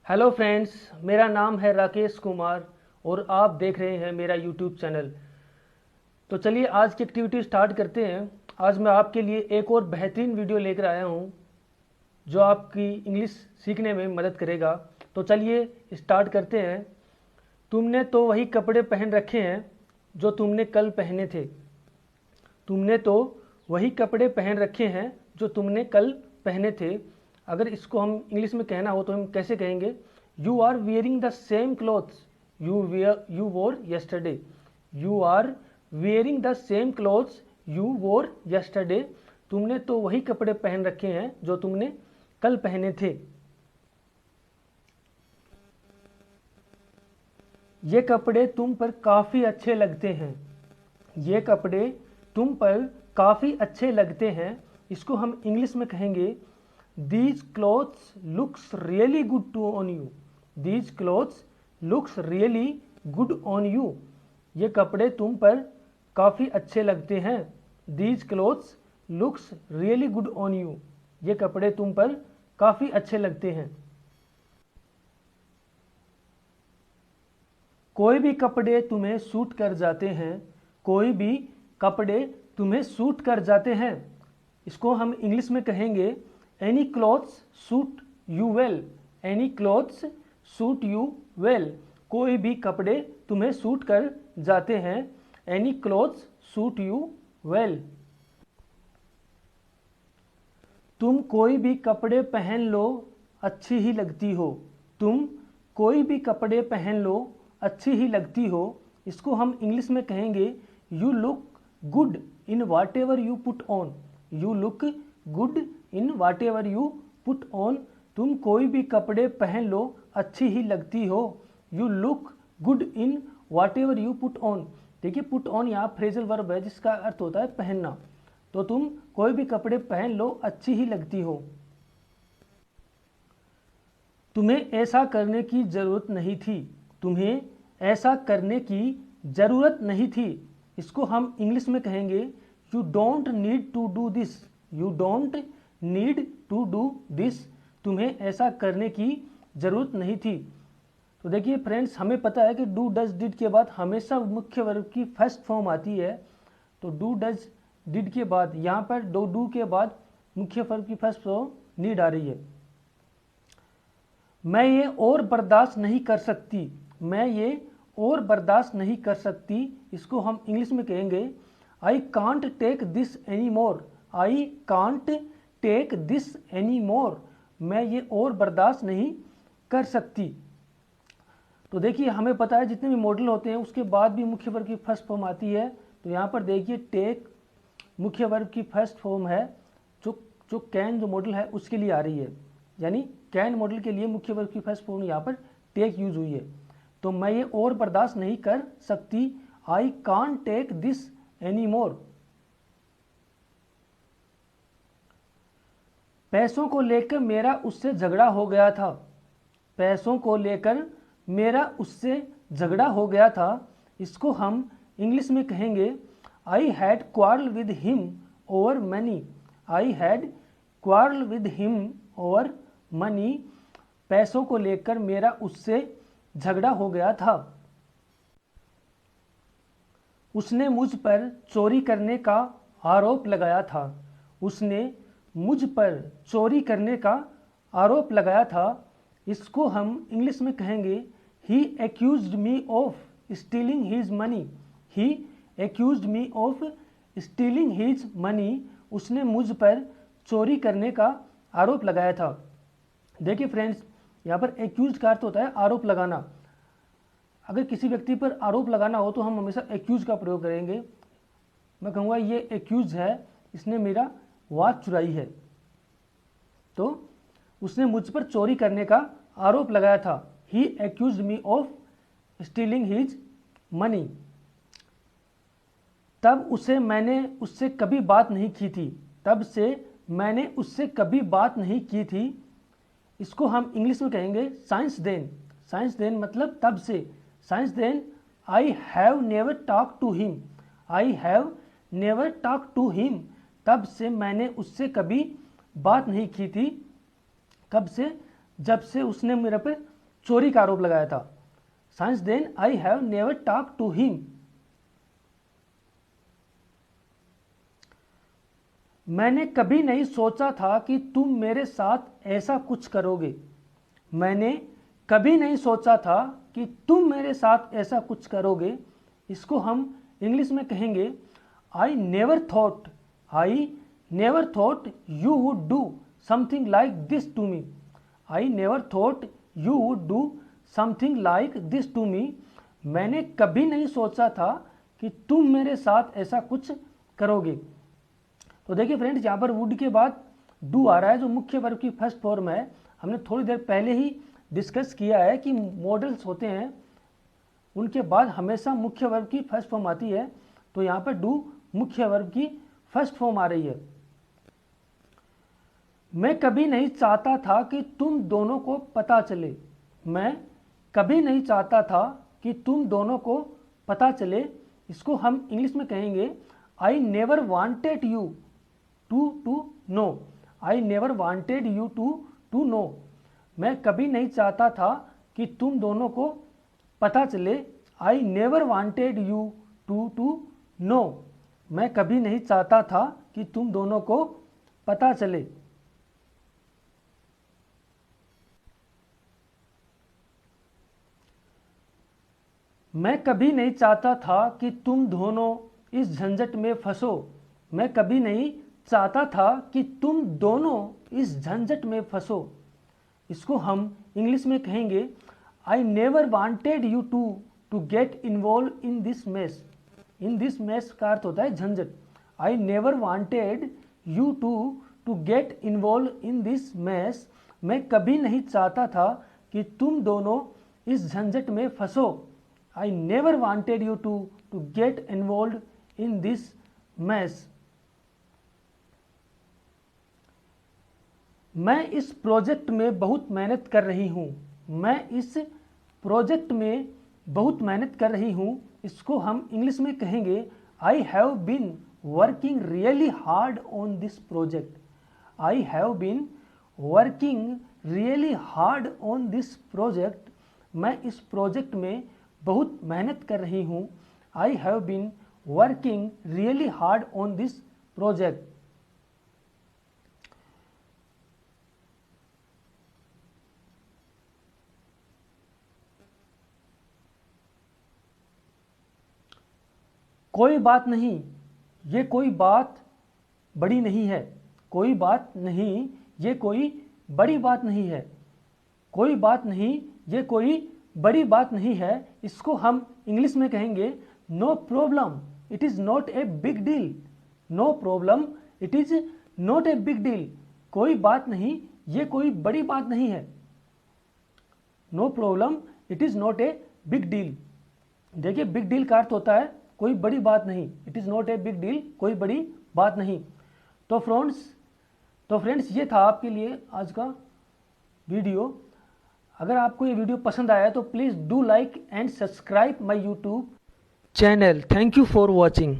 Hello friends, मेरा नाम है राकेश कुमार और आप देख रहे हैं मेरा यूट्यूब चैनल। तो चलिए आज की एक्टिविटी स्टार्ट करते हैं। आज मैं आपके लिए एक और बेहतरीन वीडियो लेकर आया हूं जो आपकी इंग्लिश सीखने में मदद करेगा। तो चलिए स्टार्ट करते हैं। तुमने तो वही कपड़े पहन रखे हैं जो तुमने कल पहने थे। तुमने तो वही कपड़े पहन रखे हैं जो तुमने कल पहने थे। अगर इसको हम इंग्लिश में कहना हो तो हम कैसे कहेंगे? You are wearing the same clothes you wore yesterday. You are wearing the same clothes you wore yesterday. तुमने तो वही कपड़े पहन रखे हैं जो तुमने कल पहने थे। ये कपड़े तुम पर काफ़ी अच्छे लगते हैं। ये कपड़े तुम पर काफ़ी अच्छे लगते हैं। इसको हम इंग्लिश में कहेंगे these clothes looks really good to on you. These clothes looks really good on you. ये कपड़े तुम पर काफ़ी अच्छे लगते हैं। These clothes looks really good on you. ये कपड़े तुम पर काफ़ी अच्छे लगते हैं। कोई भी कपड़े तुम्हें सूट कर जाते हैं। कोई भी कपड़े तुम्हें सूट कर जाते हैं। इसको हम इंग्लिश में कहेंगे any clothes suit you well. Any clothes suit you well. कोई भी कपड़े तुम्हें सूट कर जाते हैं। Any clothes suit you well. तुम कोई भी कपड़े पहन लो, अच्छी ही लगती हो। तुम कोई भी कपड़े पहन लो, अच्छी ही लगती हो। इसको हम इंग्लिश में कहेंगे you look good in whatever you put on. You look good in whatever you put on. तुम कोई भी कपड़े पहन लो, अच्छी ही लगती हो। You look good in whatever you put on. देखिए, पुट ऑन यहाँ फ्रेजल वर्ब है जिसका अर्थ होता है पहनना। तो तुम कोई भी कपड़े पहन लो, अच्छी ही लगती हो। तुम्हें ऐसा करने की जरूरत नहीं थी। तुम्हें ऐसा करने की जरूरत नहीं थी। इसको हम इंग्लिश में कहेंगे you don't need to do this. You don't need to do this. तुम्हें ऐसा करने की जरूरत नहीं थी। तो देखिए फ्रेंड्स, हमें पता है कि डू डज डिड के बाद हमेशा मुख्य वर्ब की फर्स्ट फॉर्म आती है। तो डू डज डिड के बाद यहाँ पर डू के बाद मुख्य वर्ब की फर्स्ट फॉर्म नीड आ रही है। मैं ये और बर्दाश्त नहीं कर सकती। मैं ये और बर्दाश्त नहीं कर सकती। इसको हम इंग्लिश में कहेंगे I can't take this any more. I can't take this any more. मैं ये और बर्दाश्त नहीं कर सकती। तो देखिए, हमें पता है जितने भी मॉडल होते हैं उसके बाद भी मुख्य वर्ब की फर्स्ट फॉर्म आती है। तो यहाँ पर देखिए टेक मुख्य वर्ब की फर्स्ट फॉर्म है। जो कैन जो मॉडल है उसके लिए आ रही है, यानी कैन मॉडल के लिए मुख्य वर्ब की फर्स्ट फॉर्म यहाँ पर टेक यूज हुई है। तो मैं ये और बर्दाश्त नहीं कर सकती। आई कान टेक दिस एनी मोर। पैसों को लेकर मेरा उससे झगड़ा हो गया था। पैसों को लेकर मेरा उससे झगड़ा हो गया था। इसको हम इंग्लिश में कहेंगे I had quarrel with him over money. I had quarrel with him over money. पैसों को लेकर मेरा उससे झगड़ा हो गया था। उसने मुझ पर चोरी करने का आरोप लगाया था। उसने मुझ पर चोरी करने का आरोप लगाया था। इसको हम इंग्लिश में कहेंगे he accused me of stealing his money. He accused me of stealing his money. उसने मुझ पर चोरी करने का आरोप लगाया था। देखिए फ्रेंड्स, यहाँ पर एक्यूज का अर्थ होता है आरोप लगाना। अगर किसी व्यक्ति पर आरोप लगाना हो तो हम हमेशा एक्यूज का प्रयोग करेंगे। मैं कहूँगा ये एक्यूज है, इसने मेरा वॉच चुराई है। तो उसने मुझ पर चोरी करने का आरोप लगाया था। He accuse me of stealing his money. तब उसे मैंने उससे कभी बात नहीं की थी। तब से मैंने उससे कभी बात नहीं की थी। इसको हम इंग्लिश में कहेंगे साइंस देन। साइंस देन मतलब तब से। Since then I have never talk to him. I have never talk to him. तब से मैंने उससे कभी बात नहीं की थी। कब से? जब से उसने मेरे पे चोरी का आरोप लगाया था। Since then I have never talk to him. मैंने कभी नहीं सोचा था कि तुम मेरे साथ ऐसा कुछ करोगे। मैंने कभी नहीं सोचा था कि तुम मेरे साथ ऐसा कुछ करोगे। इसको हम इंग्लिश में कहेंगे I never thought you would do something like this to me. I never thought you would do something like this to me. मैंने कभी नहीं सोचा था कि तुम मेरे साथ ऐसा कुछ करोगे। तो देखिए फ्रेंड्स, यहाँ पर वुड के बाद डू आ रहा है जो मुख्य वर्ब की फर्स्ट फॉर्म है। हमने थोड़ी देर पहले ही डिस्कस किया है कि मॉडल्स होते हैं उनके बाद हमेशा मुख्य वर्ब की फर्स्ट फॉर्म आती है। तो यहाँ पर डू मुख्य वर्ब की फर्स्ट फॉर्म आ रही है। मैं कभी नहीं चाहता था कि तुम दोनों को पता चले। मैं कभी नहीं चाहता था कि तुम दोनों को पता चले। इसको हम इंग्लिश में कहेंगे I never wanted you to know. I never wanted you to know. मैं कभी नहीं चाहता था कि तुम दोनों को पता चले। I never wanted you to know. मैं कभी नहीं चाहता था कि तुम दोनों को पता चले। मैं कभी नहीं चाहता था कि तुम दोनों इस झंझट में फंसो। मैं कभी नहीं चाहता था कि तुम दोनों इस झंझट में फंसो। इसको हम इंग्लिश में कहेंगे I never wanted you to get involve in this mess. In this mess का अर्थ होता है झंझट। I never wanted you to get involve in this mess. मैं कभी नहीं चाहता था कि तुम दोनों इस झंझट में फंसो। I never wanted you to get involve in this mess. मैं इस प्रोजेक्ट में बहुत मेहनत कर रही हूँ। मैं इस प्रोजेक्ट में बहुत मेहनत कर रही हूँ। इसको हम इंग्लिश में कहेंगे I have been working really hard on this project. I have been working really hard on this project. मैं इस प्रोजेक्ट में बहुत मेहनत कर रही हूँ। I have been working really hard on this project. कोई बात नहीं, ये कोई बात बड़ी नहीं है। कोई बात नहीं, ये कोई बड़ी बात नहीं है। कोई बात नहीं, ये कोई बड़ी बात नहीं है। इसको हम इंग्लिश में कहेंगे no problem, it is not a big deal. No problem, it is not a big deal. कोई बात नहीं, ये कोई बड़ी बात नहीं है। No problem, it is not a big deal. देखिए, बिग डील का अर्थ होता है कोई बड़ी बात नहीं। It is not a big deal, कोई बड़ी बात नहीं। तो फ्रेंड्स ये था आपके लिए आज का वीडियो। अगर आपको ये वीडियो पसंद आया तो please do like and subscribe my YouTube channel. Thank you for watching.